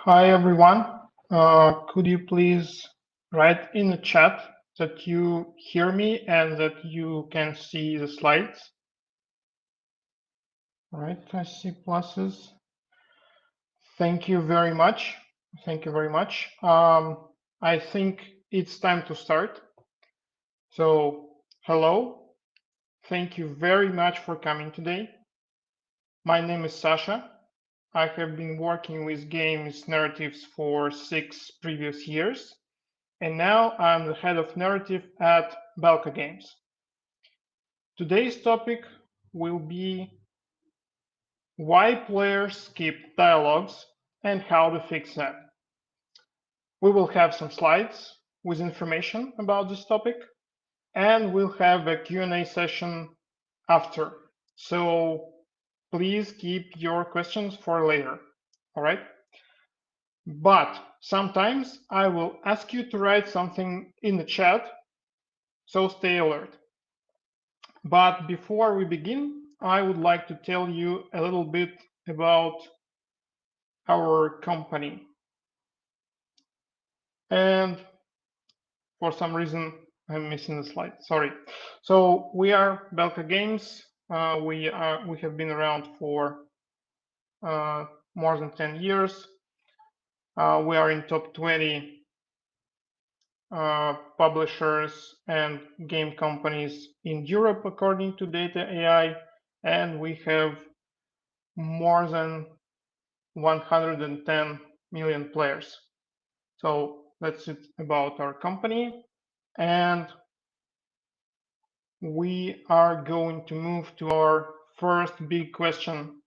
Hi everyone. Could you please write in the chat that you hear me and that you can see the slides? All right, I see pluses. Thank you very much. Thank you very much. I think it's time to start. So, hello. Thank you very much for coming today. My name is Sasha. I have been working with games narratives for 6 previous years. And now I'm the head of narrative at Belka Games. Today's topic will be why players skip dialogues and how to fix that. We will have some slides with information about this topic, and we'll have a Q&A session after. So please keep your questions for later, all right? But sometimes I will ask you to write something in the chat, so stay alert. But before we begin, I would like to tell you a little bit about our company. And for some reason, I'm missing the slide. Sorry. So we are Belka Games. We have been around for more than 10 years. We are in top 20 publishers and game companies in Europe, according to Data AI, and we have more than 110 million players. So that's it about our company. And we are going to move to our first big question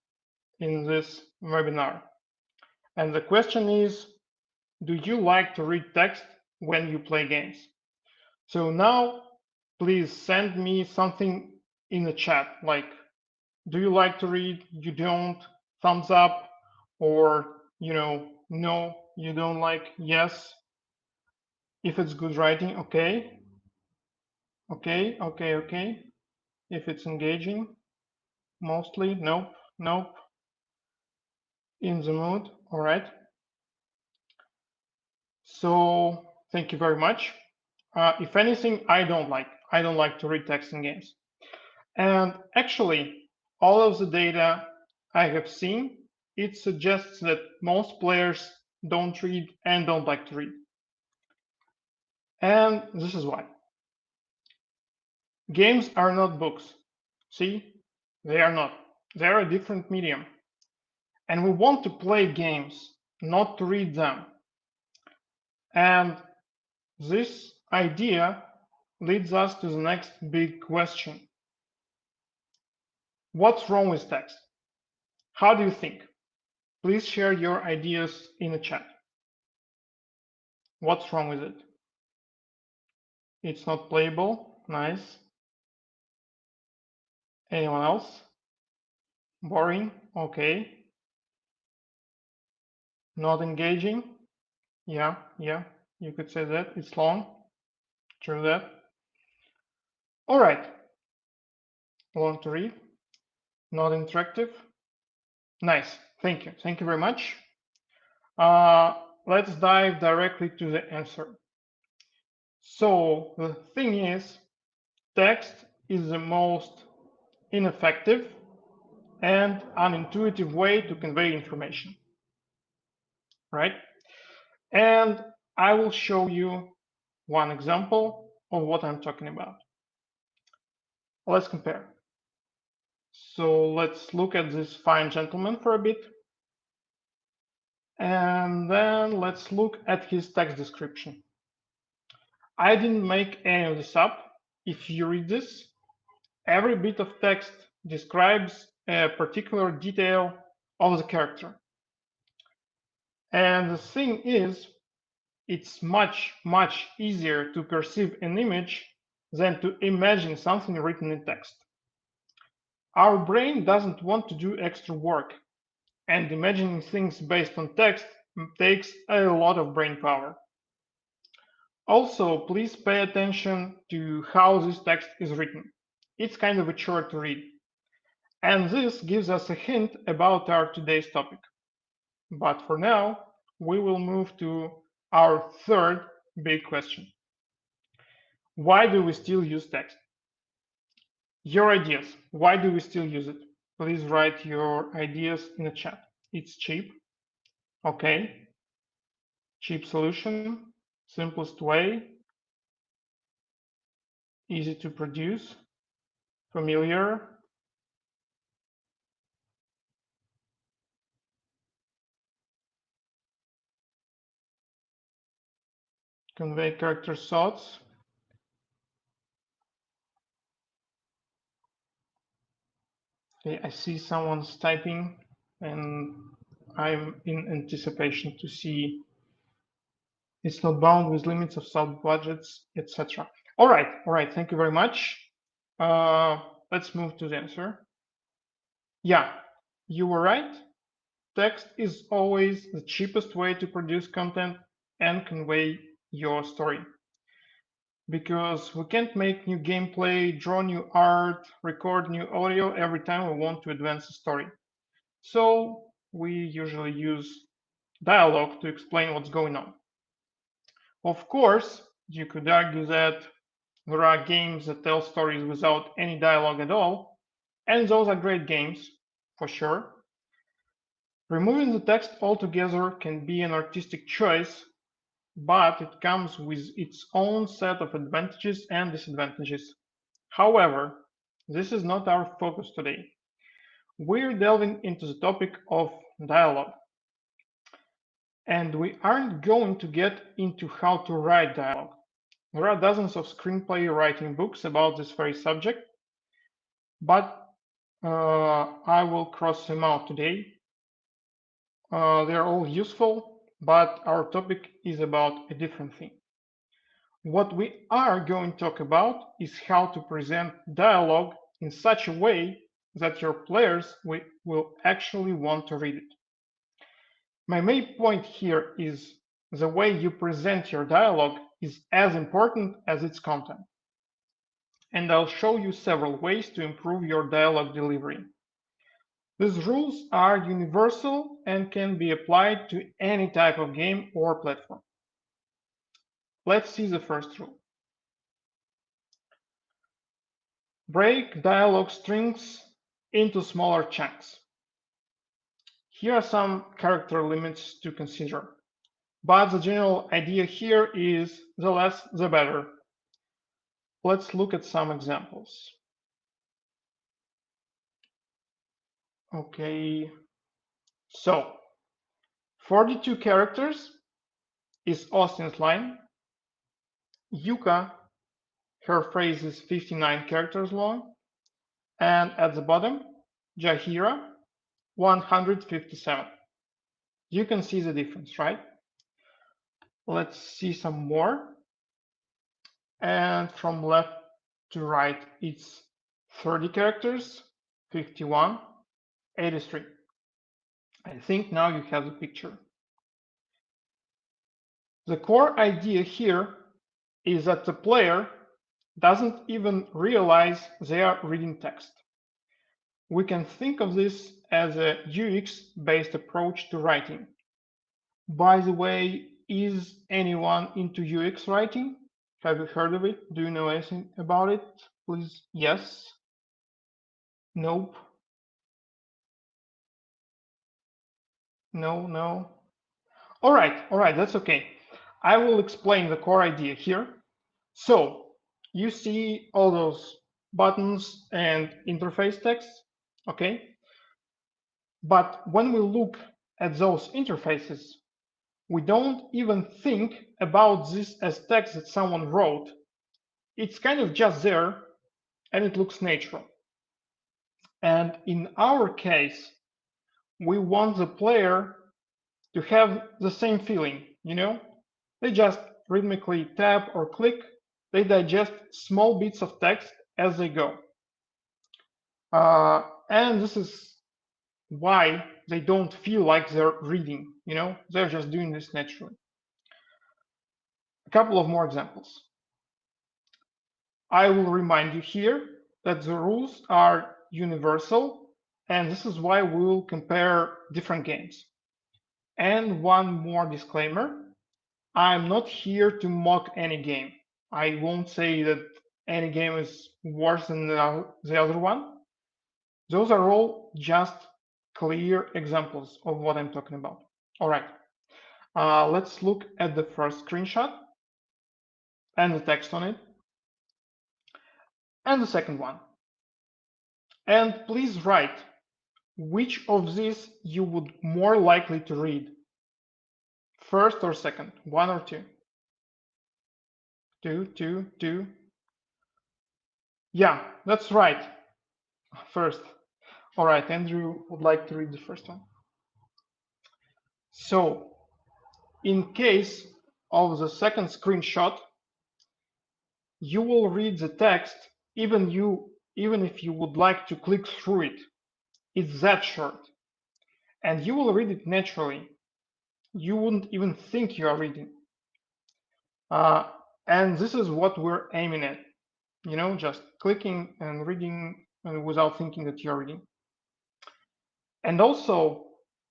in this webinar. And the question is, do you like to read text when you play games? So now, please send me something in the chat, like, do you like to read, you don't, thumbs up, or, no, you don't like, yes. If it's good writing, okay. Okay. If it's engaging, mostly, nope. In the mood, all right. So thank you very much. If anything, I don't like to read text in games. And actually, all of the data I have seen, it suggests that most players don't read and don't like to read. And this is why. Games are not books. See, they are not. They're a different medium. And we want to play games, not to read them. And this idea leads us to the next big question. What's wrong with text? How do you think? Please share your ideas in the chat. What's wrong with it? It's not playable. Nice. Anyone else? Boring. Okay. Not engaging. Yeah. You could say that. It's long. True that. All right. Long to read. Not interactive. Nice. Thank you. Thank you very much. Let's dive directly to the answer. So the thing is, text is the most ineffective and unintuitive way to convey information, right? And I will show you one example of what I'm talking about. Let's compare. So let's look at this fine gentleman for a bit. And then let's look at his text description. I didn't make any of this up. If you read this, every bit of text describes a particular detail of the character. And the thing is, it's much easier to perceive an image than to imagine something written in text. Our brain doesn't want to do extra work, and imagining things based on text takes a lot of brain power. Also, please pay attention to how this text is written. It's kind of a chore to read. And this gives us a hint about our today's topic. But for now, we will move to our third big question. Why do we still use text? Your ideas. Why do we still use it? Please write your ideas in the chat. It's cheap. Okay. Cheap solution. Simplest way. Easy to produce. Familiar. Convey character thoughts. Okay, I see someone's typing and I'm in anticipation to see it's not bound with limits of sub budgets, etc. All right, thank you very much. Let's move to the answer. Yeah, you were right. Text is always the cheapest way to produce content and convey your story. Because we can't make new gameplay, draw new art, record new audio every time we want to advance a story. So we usually use dialogue to explain what's going on. Of course, you could argue that there are games that tell stories without any dialogue at all, and those are great games, for sure. Removing the text altogether can be an artistic choice, but it comes with its own set of advantages and disadvantages. However, this is not our focus today. We're delving into the topic of dialogue. And we aren't going to get into how to write dialogue. There are dozens of screenplay writing books about this very subject, but I will cross them out today. They're all useful, but our topic is about a different thing. What we are going to talk about is how to present dialogue in such a way that your players will actually want to read it. My main point here is the way you present your dialogue is as important as its content. And I'll show you several ways to improve your dialogue delivery. These rules are universal and can be applied to any type of game or platform. Let's see the first rule. Break dialogue strings into smaller chunks. Here are some character limits to consider, but the general idea here is the less the better. Let's look at some examples. Okay, so 42 characters is Austin's line. Yuka, her phrase is 59 characters long. And at the bottom, Jaheira, 157. You can see the difference, right? Let's see some more. And from left to right, it's 30 characters, 51, 83. I think now you have the picture. The core idea here is that the player doesn't even realize they are reading text. We can think of this as a UX-based approach to writing. By the way, is anyone into UX writing? Have you heard of it? Do you know anything about it? Please, yes? Nope? No, no? All right, that's okay. I will explain the core idea here. So, you see all those buttons and interface text, okay? But when we look at those interfaces, we don't even think about this as text that someone wrote. It's kind of just there and it looks natural. And in our case, we want the player to have the same feeling, you know? They just rhythmically tap or click, they digest small bits of text as they go. And this is why they don't feel like they're reading, you know? They're just doing this naturally. A couple of more examples. I will remind you here that the rules are universal, and this is why we will compare different games. And one more disclaimer, I'm not here to mock any game. I won't say that any game is worse than the other one. Those are all just clear examples of what I'm talking about. All right, let's look at the first screenshot and the text on it, and the second one. And please write which of these you would more likely to read. First or second, one or two? Two. Yeah, that's right. First. All right, Andrew would like to read the first one. So, in case of the second screenshot, you will read the text even if you would like to click through it. It's that short. And you will read it naturally. You wouldn't even think you are reading. And this is what we're aiming at. Just clicking and reading without thinking that you're reading. And also,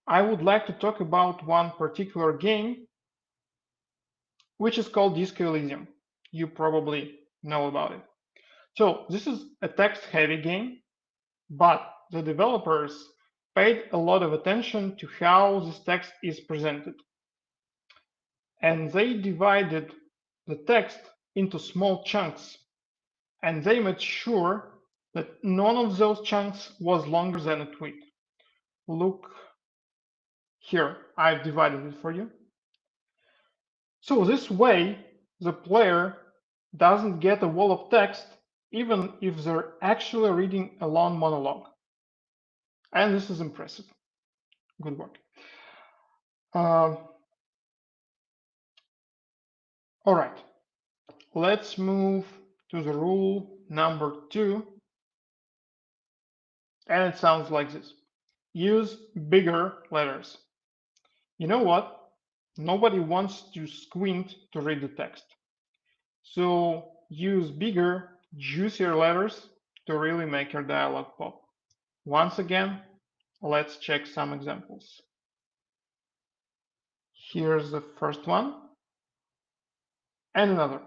I would like to talk about one particular game, which is called Disco Elysium. You probably know about it. So this is a text-heavy game, but the developers paid a lot of attention to how this text is presented. And they divided the text into small chunks, and they made sure that none of those chunks was longer than a tweet. Look here, I've divided it for you. So this way, the player doesn't get a wall of text even if they're actually reading a long monologue. And this is impressive. Good work. All right, let's move to the rule number 2. And it sounds like this. Use bigger letters. You know what? Nobody wants to squint to read the text. So use bigger, juicier letters to really make your dialogue pop. Once again, let's check some examples. Here's the first one and another.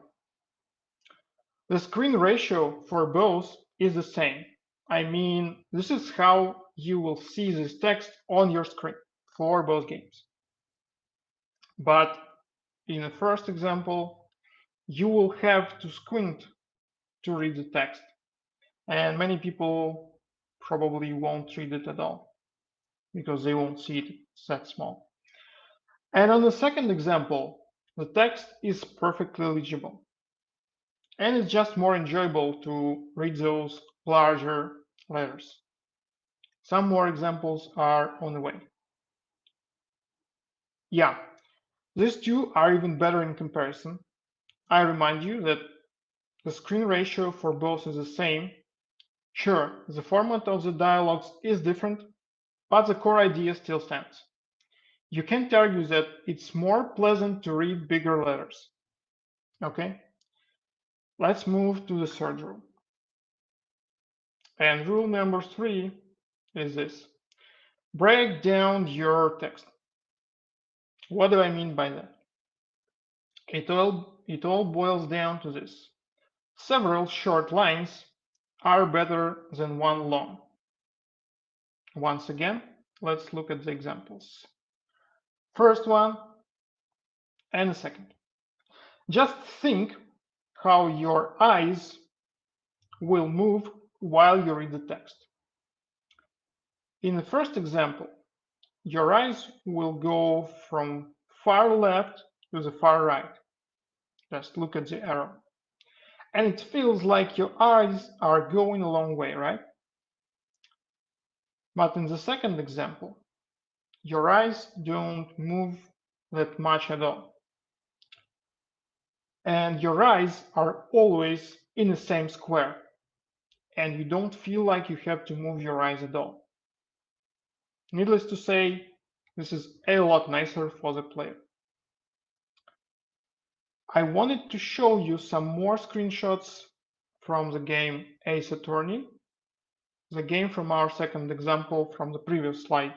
The screen ratio for both is the same. I mean, this is how you will see this text on your screen for both games. But in the first example, you will have to squint to read the text. And many people probably won't read it at all because they won't see it, it's that small. And on the second example, the text is perfectly legible. And it's just more enjoyable to read those larger letters. Some more examples are on the way. Yeah, these two are even better in comparison. I remind you that the screen ratio for both is the same. Sure, the format of the dialogues is different, but the core idea still stands. You can't argue that it's more pleasant to read bigger letters. Okay, let's move to the third rule. And rule number 3 is this. Break down your text. What do I mean by that? It all boils down to this. Several short lines are better than one long. Once again, let's look at the examples. First one and the second. Just think how your eyes will move while you read the text. In the first example, your eyes will go from far left to the far right. Just look at the arrow. And it feels like your eyes are going a long way, right? But in the second example, your eyes don't move that much at all. And your eyes are always in the same square. And you don't feel like you have to move your eyes at all. Needless to say, this is a lot nicer for the player. I wanted to show you some more screenshots from the game Ace Attorney, the game from our second example from the previous slide.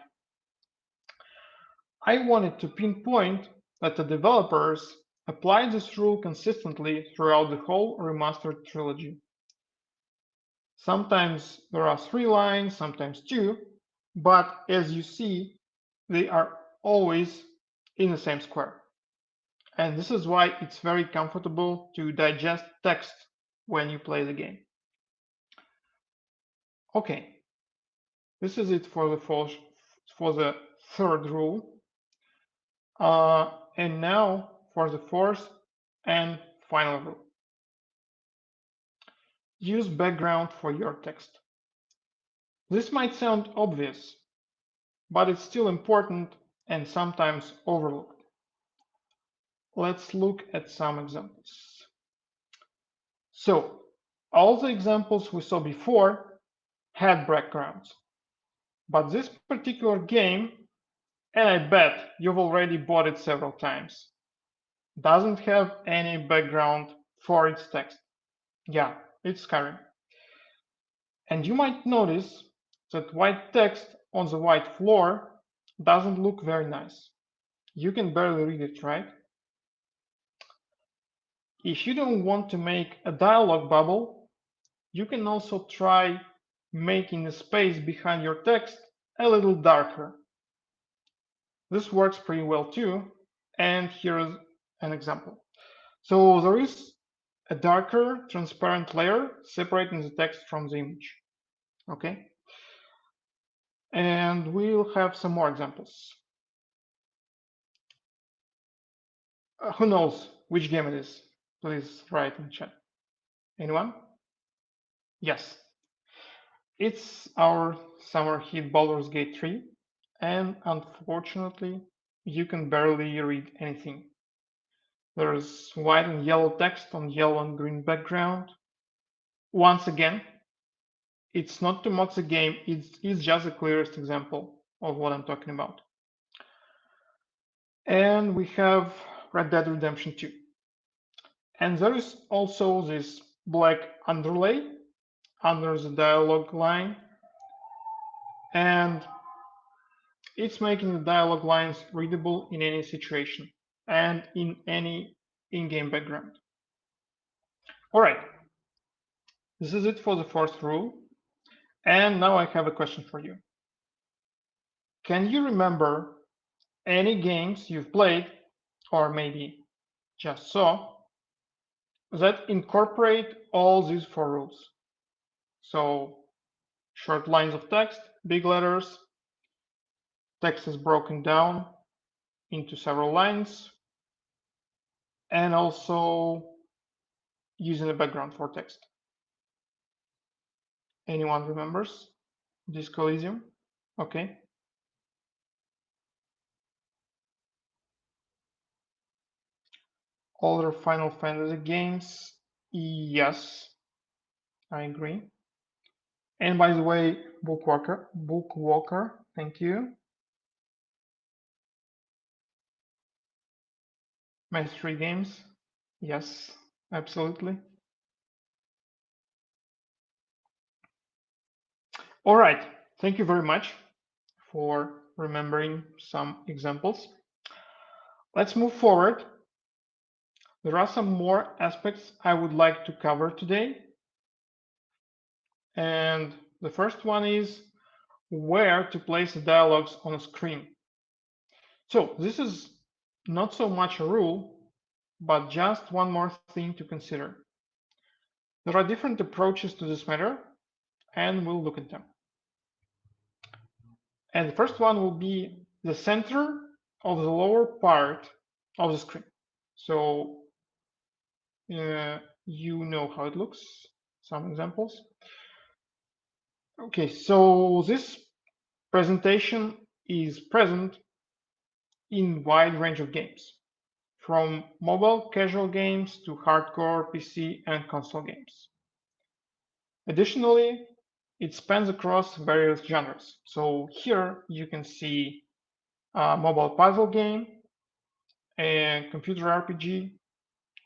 I wanted to pinpoint that the developers applied this rule consistently throughout the whole remastered trilogy. Sometimes there are 3 lines, sometimes 2, but as you see, they are always in the same square. And this is why it's very comfortable to digest text when you play the game. Okay, this is it for the third rule. And now for the fourth and final rule. Use background for your text. This might sound obvious, but it's still important and sometimes overlooked. Let's look at some examples. So, all the examples we saw before had backgrounds, but this particular game, and I bet you've already bought it several times, doesn't have any background for its text. Yeah, it's Skyrim. And you might notice that white text on the white floor doesn't look very nice. You can barely read it, right? If you don't want to make a dialog bubble, you can also try making the space behind your text a little darker. This works pretty well too, and here is an example. So there is a darker transparent layer separating the text from the image. Okay, and we'll have some more examples. Who knows which game it is? Please write in chat. Anyone? Yes, it's our summer hit Baldur's Gate 3, and unfortunately, you can barely read anything. There's white and yellow text on yellow and green background. Once again, it's not to mock the game, it's just the clearest example of what I'm talking about. And we have Red Dead Redemption 2. And there is also this black underlay under the dialogue line, and it's making the dialogue lines readable in any situation and in any in-game background. All right, this is it for the fourth rule. And now I have a question for you. Can you remember any games you've played, or maybe just saw, that incorporate all these 4 rules? So short lines of text, big letters, text is broken down into several lines, and also using a background for text. Anyone remembers Disco Elysium? Okay. Other Final Fantasy games? Yes, I agree. And by the way, Bookwalker, thank you. Mastery games? Yes, absolutely. All right, thank you very much for remembering some examples. Let's move forward. There are some more aspects I would like to cover today. And the first one is where to place the dialogues on a screen. So this is not so much a rule, but just one more thing to consider. There are different approaches to this matter, and we'll look at them. And the first one will be the center of the lower part of the screen. So you know how it looks. Some examples. Okay, so this presentation is present in wide range of games, from mobile casual games to hardcore PC and console games. Additionally, it spans across various genres. So here you can see a mobile puzzle game, a computer RPG,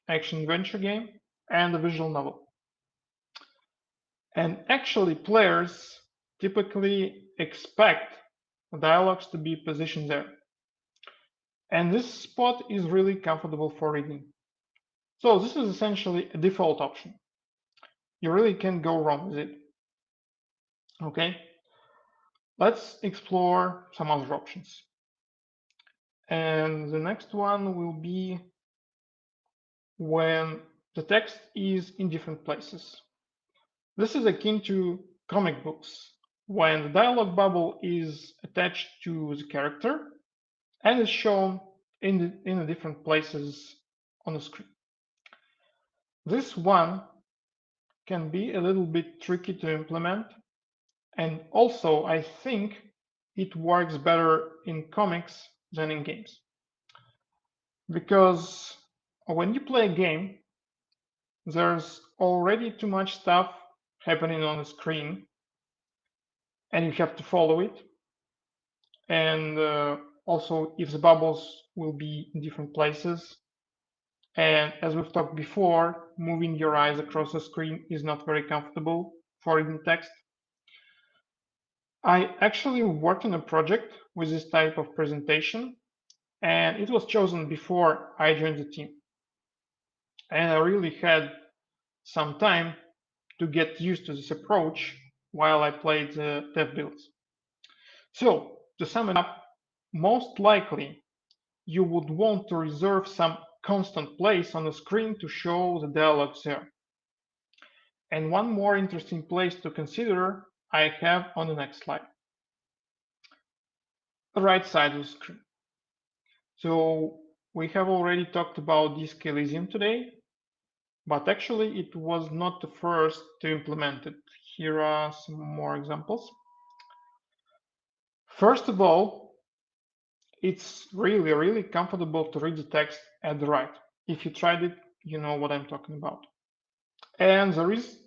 action adventure game, and a visual novel. And actually, players typically expect dialogues to be positioned there. And this spot is really comfortable for reading. So this is essentially a default option. You really can't go wrong with it. Okay, let's explore some other options. And the next one will be when the text is in different places. This is akin to comic books, when the dialogue bubble is attached to the character and is shown in the different places on the screen. This one can be a little bit tricky to implement, and also I think it works better in comics than in games. Because when you play a game, there's already too much stuff happening on the screen, and you have to follow it. And also, if the bubbles will be in different places, and as we've talked before, moving your eyes across the screen is not very comfortable for reading text. I actually worked on a project with this type of presentation, and it was chosen before I joined the team. And I really had some time to get used to this approach while I played the dev builds. So, to sum it up, most likely you would want to reserve some constant place on the screen to show the dialogues there. And one more interesting place to consider I have on the next slide. The right side of the screen. So we have already talked about Disc Elysium today, but actually it was not the first to implement it. Here are some more examples. First of all, it's really comfortable to read the text at the right. If you tried it, you know what I'm talking about. And there is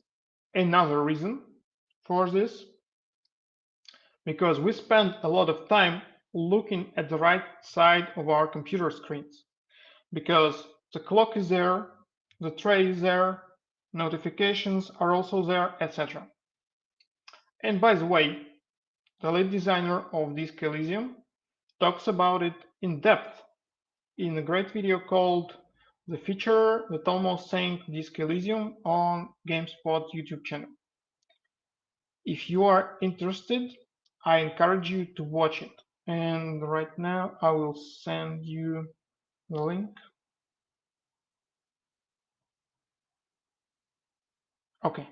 another reason for this, because we spend a lot of time looking at the right side of our computer screens, because the clock is there, the tray is there, notifications are also there, etc. And by the way, the lead designer of Disc Elysium talks about it in depth in a great video called The Feature That Almost Sank Disc Elysium on GameSpot YouTube channel. If you are interested, I encourage you to watch it. And right now I will send you the link. Okay.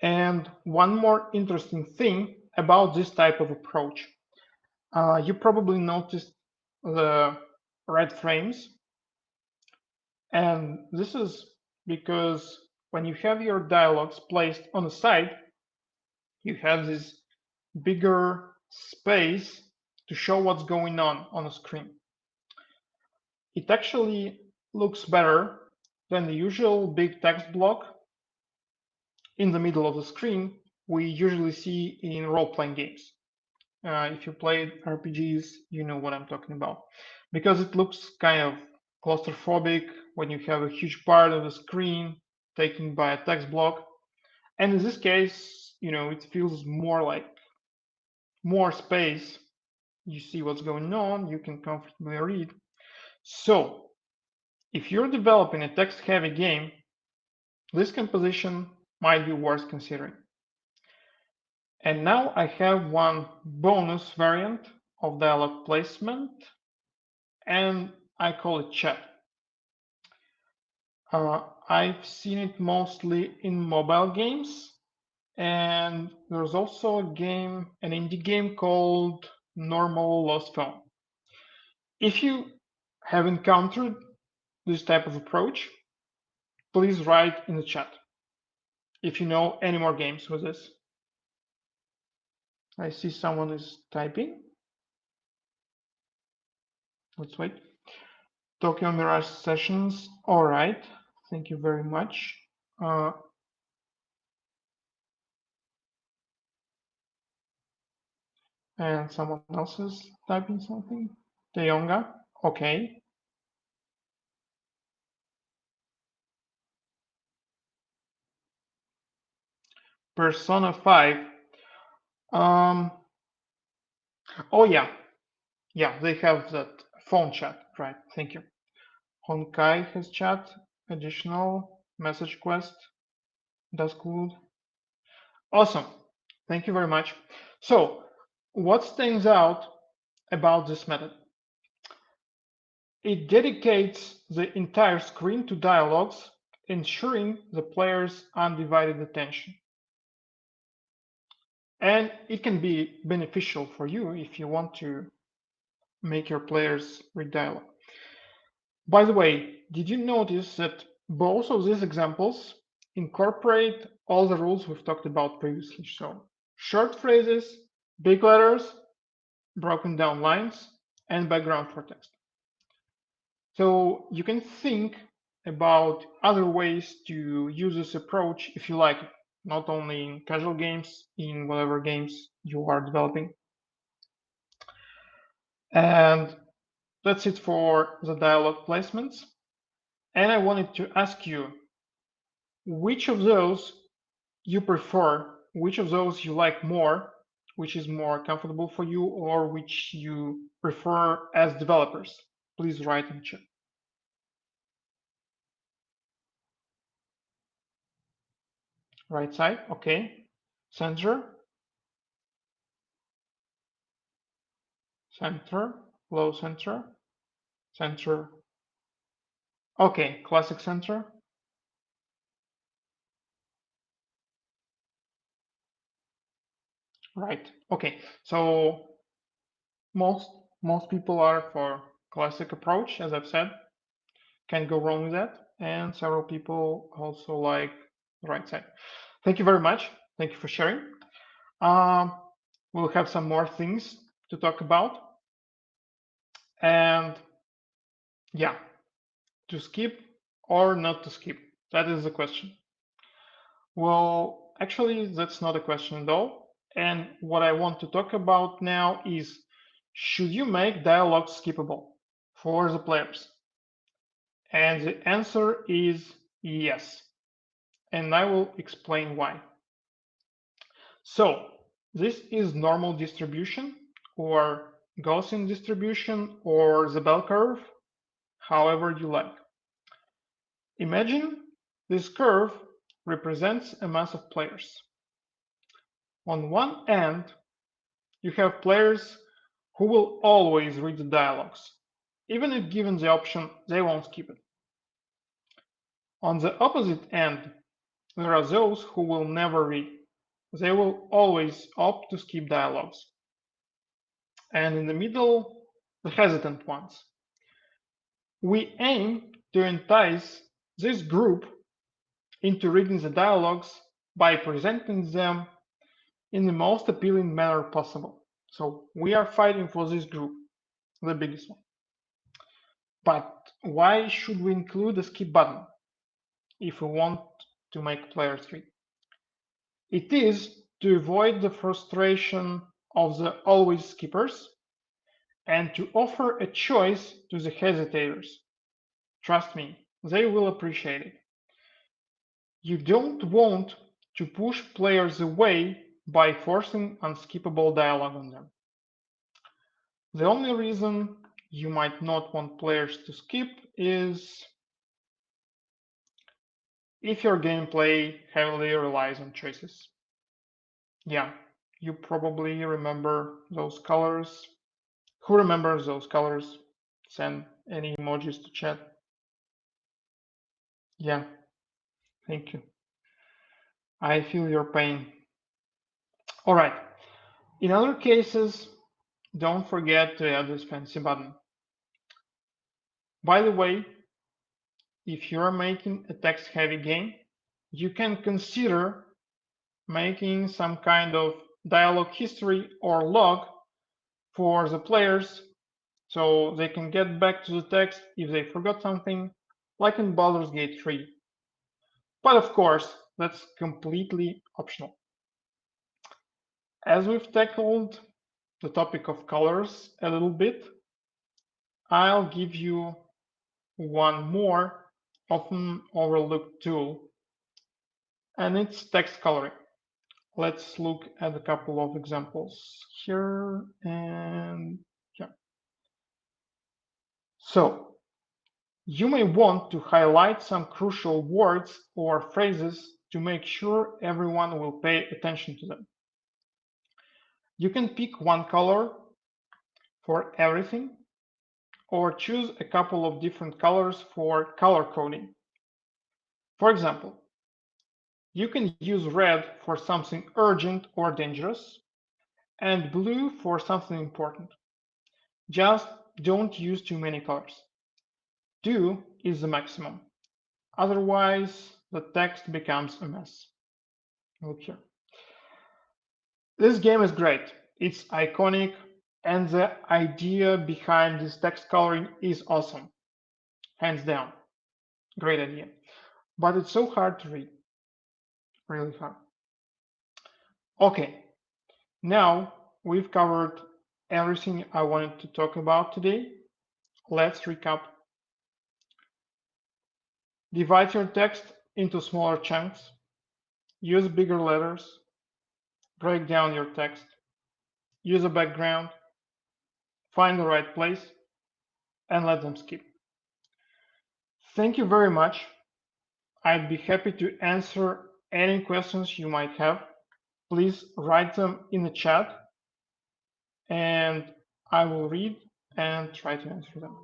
And one more interesting thing about this type of approach. You probably noticed the red frames. And this is because when you have your dialogues placed on the side, you have this bigger space to show what's going on the screen. It actually looks better than the usual big text block in the middle of the screen we usually see in role-playing games. If you played RPGs, you know what I'm talking about. Because it looks kind of claustrophobic when you have a huge part of the screen taken by a text block. And in this case, you know, it feels more like more space. You see what's going on, you can comfortably read. So, if you're developing a text-heavy game, this composition might be worth considering. And now I have one bonus variant of dialog placement, and I call it chat. I've seen it mostly in mobile games, and there's also a game, an indie game called Normal Lost Phone. If you have encountered this type of approach, please write in the chat if you know any more games with this. I see someone is typing. Let's wait. Tokyo Mirage Sessions. All right. Thank you very much. And someone else is typing something. Teyonga. Okay. Persona 5. Oh yeah, yeah, they have that phone chat, right? Thank you. Honkai has chat, additional message quest, does good. Awesome. Thank you very much. So, what stands out about this method? It dedicates the entire screen to dialogues, ensuring the player's undivided attention. And it can be beneficial for you if you want to make your players read dialogue. By the way, did you notice that both of these examples incorporate all the rules we've talked about previously? So, short phrases, big letters, broken down lines, and background for text. So you can think about other ways to use this approach if you like it, not only in casual games, in whatever games you are developing. And that's it for the dialogue placements. And I wanted to ask you which of those you prefer, which of those you like more, which is more comfortable for you, or which you prefer as developers. Please write in chat. Right side, okay. Center, center, low center, center. Okay, classic center. Right. Okay. So most most people are for classic approach, as I've said. Can't go wrong with that. And several people also like the right side. Thank you very much. Thank you for sharing. Um, we'll have some more things to talk about. And yeah, to skip or not to skip? That is the question. Well, actually, that's not a question at all. And what I want to talk about now is, should you make dialogue skippable for the players? And the answer is yes. And I will explain why. So, this is normal distribution or Gaussian distribution or the bell curve, however you like. Imagine this curve represents a mass of players. On one end, you have players who will always read the dialogues. Even if given the option, they won't skip it. On the opposite end, there are those who will never read. They will always opt to skip dialogues. And in the middle, the hesitant ones. We aim to entice this group into reading the dialogues by presenting them in the most appealing manner possible. So we are fighting for this group, the biggest one. But why should we include a skip button if we want to make players read? It is to avoid the frustration of the always skippers and to offer a choice to the hesitators. Trust me, they will appreciate it. You don't want to push players away by forcing unskippable dialogue on them. The only reason you might not want players to skip is if your gameplay heavily relies on choices. Yeah, you probably remember those colors. Who remembers those colors? Send any emojis to chat. Yeah, thank you. I feel your pain. All right. In other cases, don't forget to add this fancy button. By the way, if you're making a text-heavy game, you can consider making some kind of dialogue history or log for the players so they can get back to the text if they forgot something, like in Baldur's Gate 3. But of course, that's completely optional. As we've tackled the topic of colors a little bit, I'll give you one more often overlooked tool, and it's text coloring. let's look at a couple of examples here. And yeah. So you may want to highlight some crucial words or phrases to make sure everyone will pay attention to them. You can pick one color for everything or choose a couple of different colors for color coding. For example, you can use red for something urgent or dangerous and blue for something important. Just don't use too many colors. 2 is the maximum. Otherwise, the text becomes a mess. Look here. This game is great. It's iconic, and the idea behind this text coloring is awesome. Hands down. Great idea. But it's so hard to read. Really hard. Okay, now we've covered everything I wanted to talk about today. Let's recap. Divide your text into smaller chunks. Use bigger letters. Break down your text. Use a background. Find the right place and let them skip. Thank you very much. I'd be happy to answer any questions you might have. Please write them in the chat and I will read and try to answer them.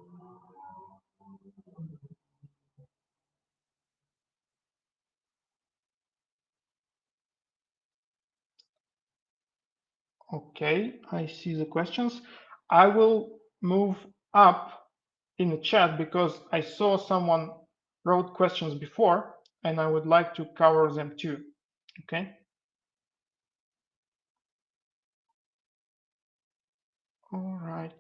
Okay, I see the questions. I will move up in the chat because I saw someone wrote questions before and I would like to cover them too. Okay. All right.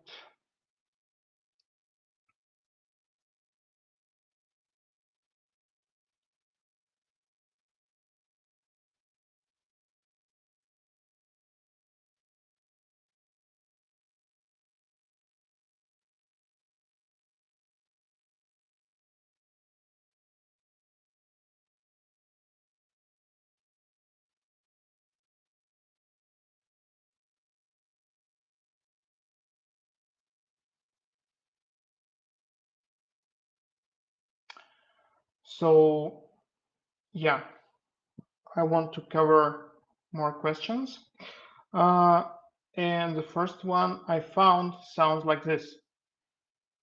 So yeah, I want to cover more questions. And the first one I found sounds like this.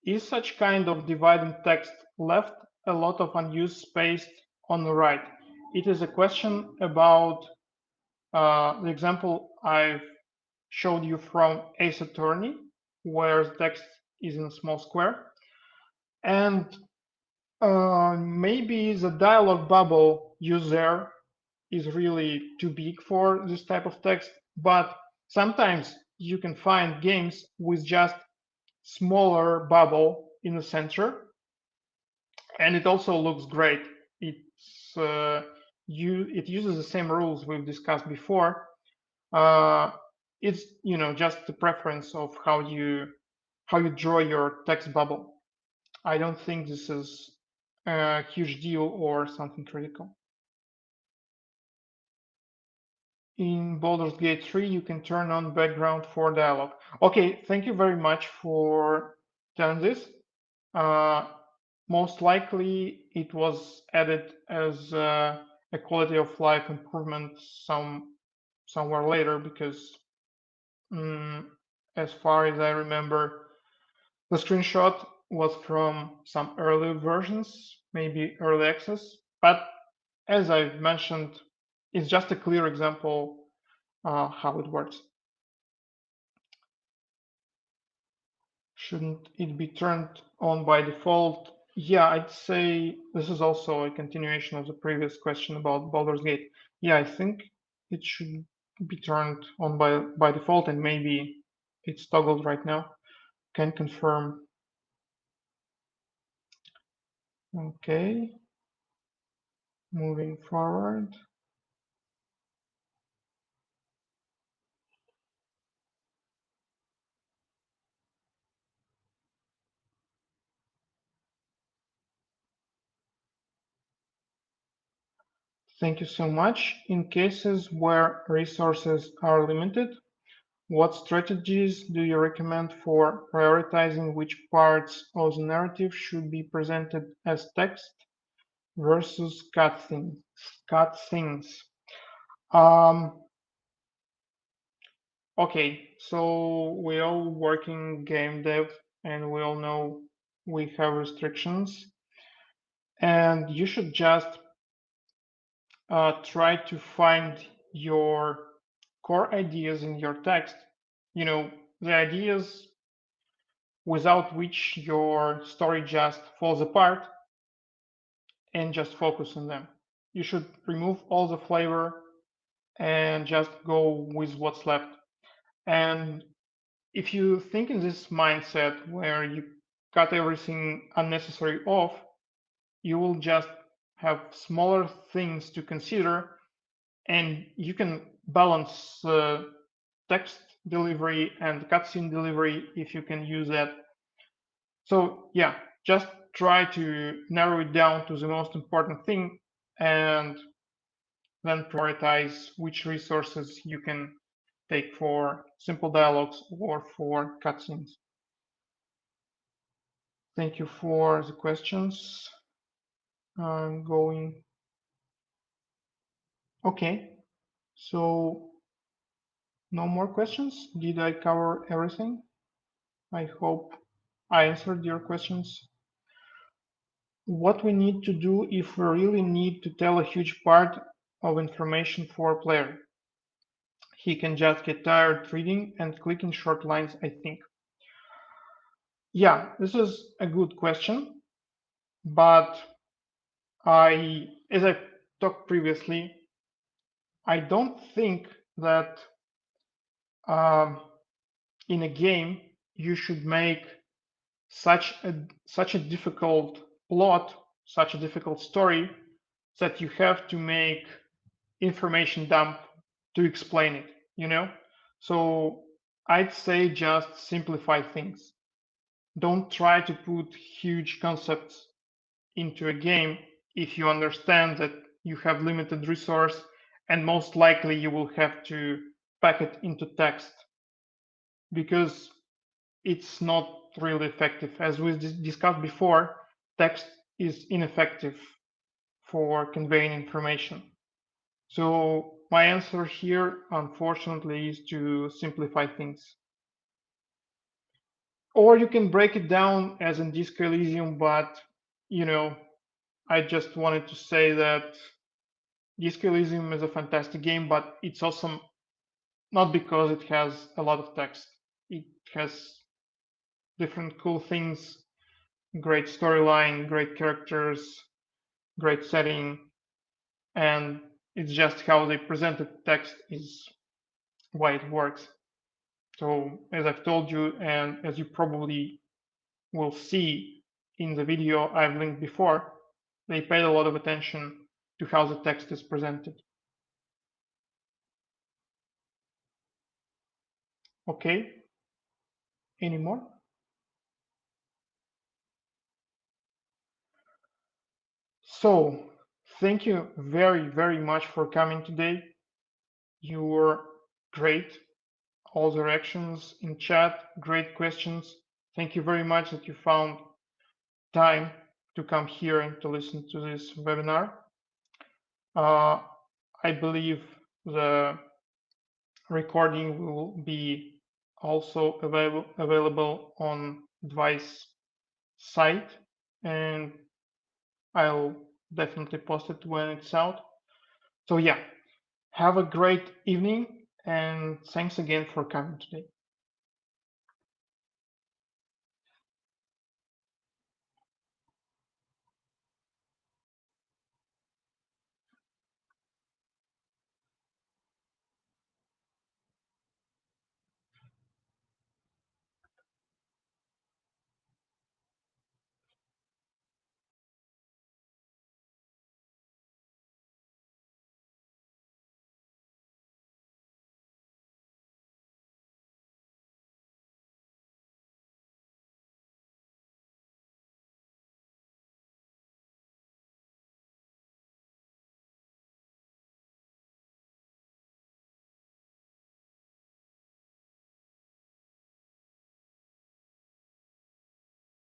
Is such kind of dividing text left a lot of unused space on the right? It is a question about the example I've showed you from Ace Attorney, where the text is in a small square. And maybe the dialog bubble used there is really too big for this type of text, but sometimes you can find games with just smaller bubble in the center, and it also looks great. It uses the same rules we've discussed before. It's just the preference of how you draw your text bubble. I don't think this is a huge deal or something critical. In Baldur's Gate 3, you can turn on background for dialogue. Okay, thank you very much for telling this. Most likely it was added as a quality of life improvement somewhere later because as far as I remember, the screenshot was from some early versions, maybe early access, but as I've mentioned, it's just a clear example how it works. Shouldn't it be turned on by default? Yeah, I'd say this is also a continuation of the previous question about Baldur's Gate. Yeah, I think it should be turned on by default, and maybe it's toggled right now. Can confirm. Okay, moving forward. Thank you so much. In cases where resources are limited, what strategies do you recommend for prioritizing which parts of the narrative should be presented as text versus cutscenes? Um, okay, so we all work in game dev and we all know we have restrictions, and you should just try to find your core ideas in your text. You know, the ideas without which your story just falls apart, and just focus on them. You should remove all the flavor and just go with what's left. And if you think in this mindset where you cut everything unnecessary off, you will just have smaller things to consider, and you can balance text delivery and cutscene delivery if you can use that. So yeah, just try to narrow it down to the most important thing and then prioritize which resources you can take for simple dialogues or for cutscenes. Thank you for the questions. I'm going. Okay, so no more questions. Did I cover everything? I hope I answered your questions. What we need to do if we really need to tell a huge part of information for a player. He can just get tired reading and clicking short lines, I think. Yeah, this is a good question, but as I talked previously, I don't think that um, in a game you should make such a difficult plot, such a difficult story that you have to make information dump to explain it, you know? So I'd say just simplify things. Don't try to put huge concepts into a game if you understand that you have limited resource and most likely you will have to pack it into text because it's not really effective. As we discussed before, text is ineffective for conveying information. So my answer here, unfortunately, is to simplify things. Or you can break it down as in Disco Elysium, but you know, I just wanted to say that Disco Elysium is a fantastic game, but it's awesome not because it has a lot of text. It has different cool things, great storyline, great characters, great setting, and it's just how they presented text is why it works. So as I've told you, and as you probably will see in the video I've linked before, they paid a lot of attention to how the text is presented. Okay, any more? So thank you very, very much for coming today. You were great. All the reactions in chat, great questions. Thank you very much that you found time to come here and to listen to this webinar. I believe the recording will be also available on Dvice site, and I'll definitely post it when it's out. So yeah, have a great evening, and thanks again for coming today.